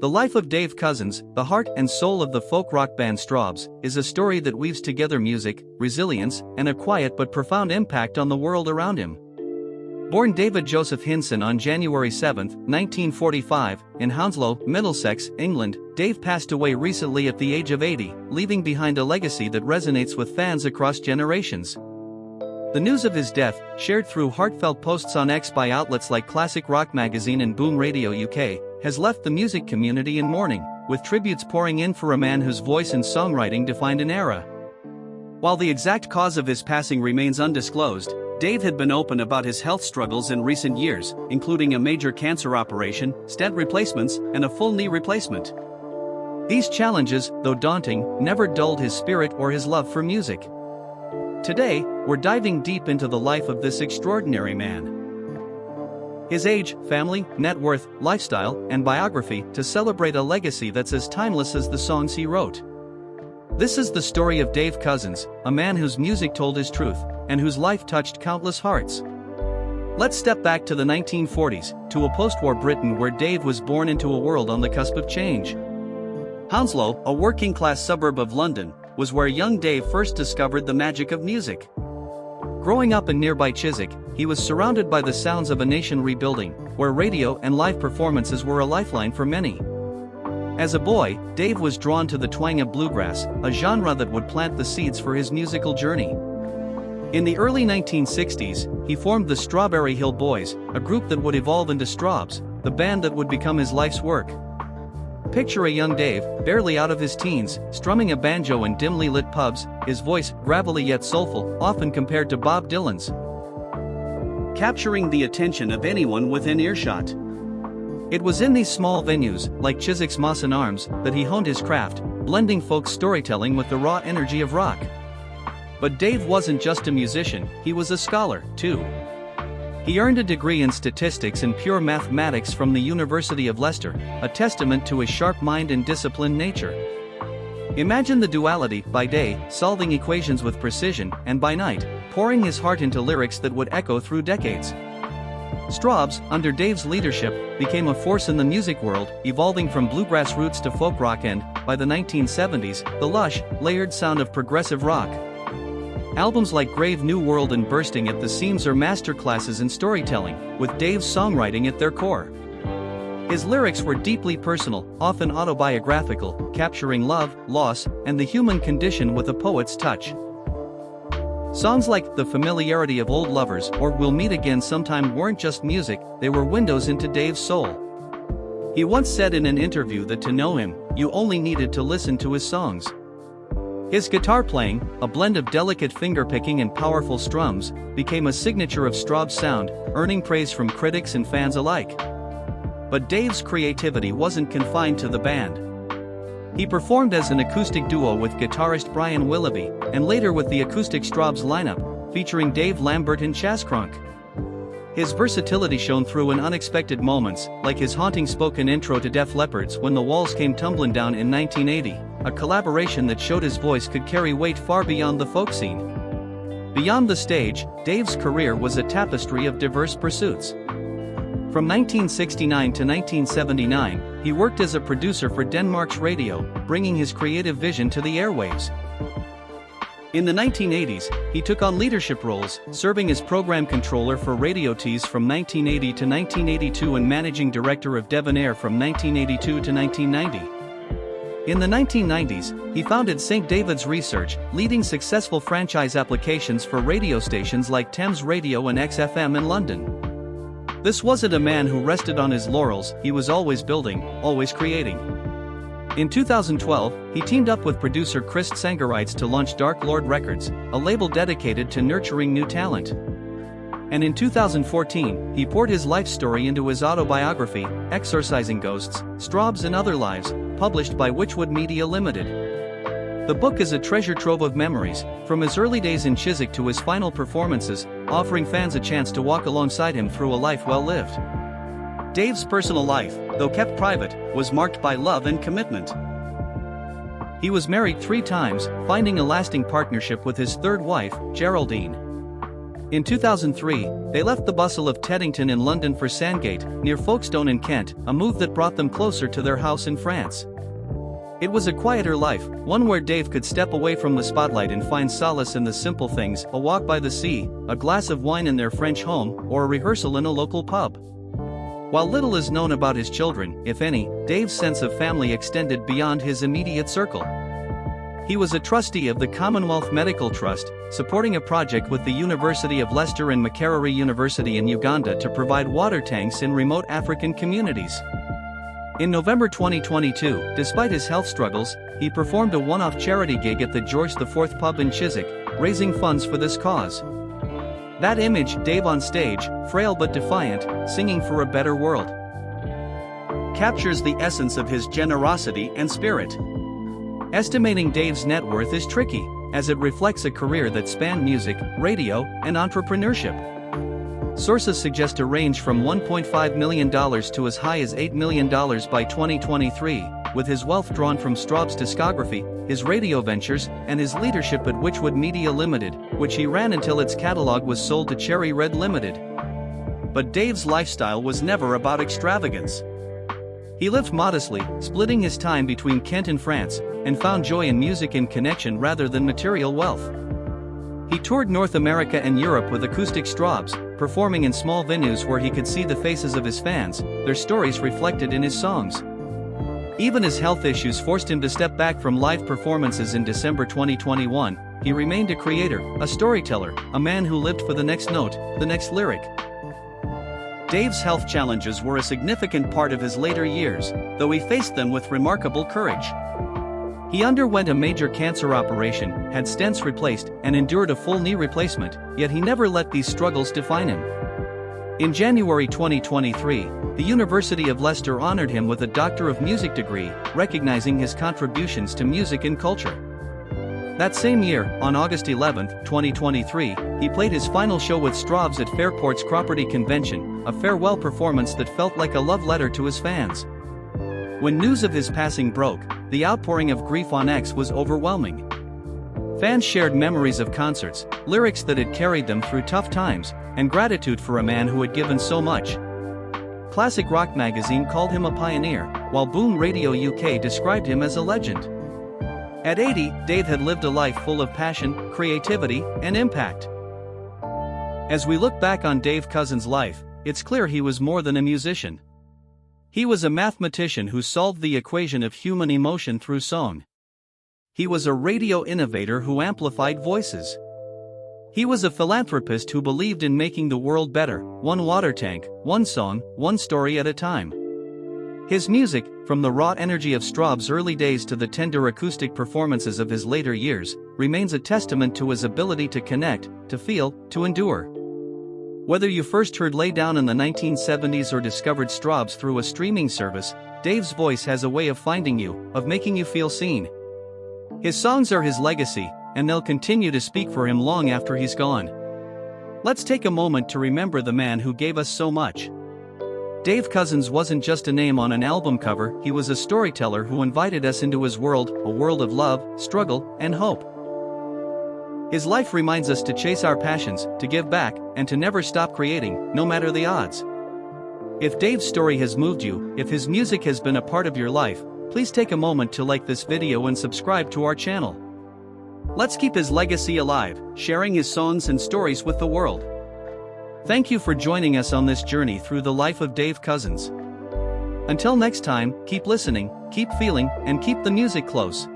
The life of Dave Cousins, the heart and soul of the folk rock band Strawbs, is a story that weaves together music, resilience, and a quiet but profound impact on the world around him. Born David Joseph Hinson on January 7, 1945, in Hounslow, Middlesex, England, Dave passed away recently at the age of 80, leaving behind a legacy that resonates with fans across generations. The news of his death, shared through heartfelt posts on X by outlets like Classic Rock Magazine and Boom Radio UK, has left the music community in mourning, with tributes pouring in for a man whose voice and songwriting defined an era. While the exact cause of his passing remains undisclosed, Dave had been open about his health struggles in recent years, including a major cancer operation, stent replacements, and a full knee replacement. These challenges, though daunting, never dulled his spirit or his love for music. Today, we're diving deep into the life of this extraordinary man. His age, family, net worth, lifestyle, and biography to celebrate a legacy that's as timeless as the songs he wrote. This is the story of Dave Cousins, a man whose music told his truth, and whose life touched countless hearts. Let's step back to the 1940s, to a post-war Britain where Dave was born into a world on the cusp of change. Hounslow, a working-class suburb of London, was where young Dave first discovered the magic of music. Growing up in nearby Chiswick, he was surrounded by the sounds of a nation rebuilding, where radio and live performances were a lifeline for many. As a boy, Dave was drawn to the twang of bluegrass, a genre that would plant the seeds for his musical journey. In the early 1960s, he formed the Strawberry Hill Boys, a group that would evolve into Strawbs, the band that would become his life's work. Picture a young Dave, barely out of his teens, strumming a banjo in dimly lit pubs, his voice, gravelly yet soulful, often compared to Bob Dylan's, capturing the attention of anyone within earshot. It was in these small venues, like Chiswick's Moss and Arms, that he honed his craft, blending folk storytelling with the raw energy of rock. But Dave wasn't just a musician, he was a scholar, too. He earned a degree in statistics and pure mathematics from the University of Leicester, a testament to his sharp mind and disciplined nature. Imagine the duality: by day, solving equations with precision, and by night, pouring his heart into lyrics that would echo through decades. Strawbs, under Dave's leadership, became a force in the music world, evolving from bluegrass roots to folk rock and, by the 1970s, the lush, layered sound of progressive rock. Albums like Grave New World and Bursting at the Seams are masterclasses in storytelling, with Dave's songwriting at their core. His lyrics were deeply personal, often autobiographical, capturing love, loss, and the human condition with a poet's touch. Songs like The Familiarity of Old Lovers or We'll Meet Again Sometime weren't just music, they were windows into Dave's soul. He once said in an interview that to know him, you only needed to listen to his songs. His guitar playing, a blend of delicate fingerpicking and powerful strums, became a signature of Strawbs' sound, earning praise from critics and fans alike. But Dave's creativity wasn't confined to the band. He performed as an acoustic duo with guitarist Brian Willoughby, and later with the acoustic Strawbs lineup, featuring Dave Lambert and Chas Cronk. His versatility shone through in unexpected moments, like his haunting spoken intro to Def Leppard's When the Walls Came Tumbling Down in 1980, a collaboration that showed his voice could carry weight far beyond the folk scene. Beyond the stage, Dave's career was a tapestry of diverse pursuits. From 1969 to 1979, he worked as a producer for Denmark's radio, bringing his creative vision to the airwaves. In the 1980s, he took on leadership roles, serving as program controller for Radio Tees from 1980 to 1982 and managing director of Devon Air from 1982 to 1990. In the 1990s, he founded St. David's Research, leading successful franchise applications for radio stations like Thames Radio and XFM in London. This wasn't a man who rested on his laurels, he was always building, always creating. In 2012, he teamed up with producer Chris Tsangarides to launch Dark Lord Records, a label dedicated to nurturing new talent. And in 2014, he poured his life story into his autobiography, Exorcising Ghosts, Strawbs and Other Lives, published by Witchwood Media Limited. The book is a treasure trove of memories, from his early days in Chiswick to his final performances, offering fans a chance to walk alongside him through a life well lived. Dave's personal life, though kept private, was marked by love and commitment. He was married 3 times, finding a lasting partnership with his third wife, Geraldine. In 2003, they left the bustle of Teddington in London for Sandgate, near Folkestone in Kent, a move that brought them closer to their house in France. It was a quieter life, one where Dave could step away from the spotlight and find solace in the simple things: a walk by the sea, a glass of wine in their French home, or a rehearsal in a local pub. While little is known about his children, if any, Dave's sense of family extended beyond his immediate circle. He was a trustee of the Commonwealth Medical Trust, supporting a project with the University of Leicester and Makerere University in Uganda to provide water tanks in remote African communities. In November 2022, despite his health struggles, he performed a one-off charity gig at the George IV pub in Chiswick, raising funds for this cause. That image, Dave on stage, frail but defiant, singing for a better world, captures the essence of his generosity and spirit. Estimating Dave's net worth is tricky, as it reflects a career that spanned music, radio, and entrepreneurship. Sources suggest a range from $1.5 million to as high as $8 million by 2023, with his wealth drawn from Strawbs' discography, his radio ventures, and his leadership at Witchwood Media Limited, which he ran until its catalog was sold to Cherry Red Limited. But Dave's lifestyle was never about extravagance. He lived modestly, splitting his time between Kent and France, and found joy in music and connection rather than material wealth. He toured North America and Europe with acoustic Strawbs, performing in small venues where he could see the faces of his fans, their stories reflected in his songs. Even as health issues forced him to step back from live performances in December 2021, he remained a creator, a storyteller, a man who lived for the next note, the next lyric. Dave's health challenges were a significant part of his later years, though he faced them with remarkable courage. He underwent a major cancer operation, had stents replaced, and endured a full knee replacement, yet he never let these struggles define him. In January 2023, the University of Leicester honored him with a Doctor of Music degree, recognizing his contributions to music and culture. That same year, on August 11, 2023, he played his final show with Strawbs at Fairport's Cropperty Convention, a farewell performance that felt like a love letter to his fans. When news of his passing broke, the outpouring of grief on X was overwhelming. Fans shared memories of concerts, lyrics that had carried them through tough times, and gratitude for a man who had given so much. Classic Rock magazine called him a pioneer, while Boom Radio UK described him as a legend. At 80, Dave had lived a life full of passion, creativity, and impact. As we look back on Dave Cousins' life, it's clear he was more than a musician. He was a mathematician who solved the equation of human emotion through song. He was a radio innovator who amplified voices. He was a philanthropist who believed in making the world better, one water tank, one song, one story at a time. His music, from the raw energy of Strawbs' early days to the tender acoustic performances of his later years, remains a testament to his ability to connect, to feel, to endure. Whether you first heard Lay Down in the 1970s or discovered Strawbs through a streaming service, Dave's voice has a way of finding you, of making you feel seen. His songs are his legacy, and they'll continue to speak for him long after he's gone. Let's take a moment to remember the man who gave us so much. Dave Cousins wasn't just a name on an album cover, he was a storyteller who invited us into his world, a world of love, struggle, and hope. His life reminds us to chase our passions, to give back, and to never stop creating, no matter the odds. If Dave's story has moved you, if his music has been a part of your life, please take a moment to like this video and subscribe to our channel. Let's keep his legacy alive, sharing his songs and stories with the world. Thank you for joining us on this journey through the life of Dave Cousins. Until next time, keep listening, keep feeling, and keep the music close.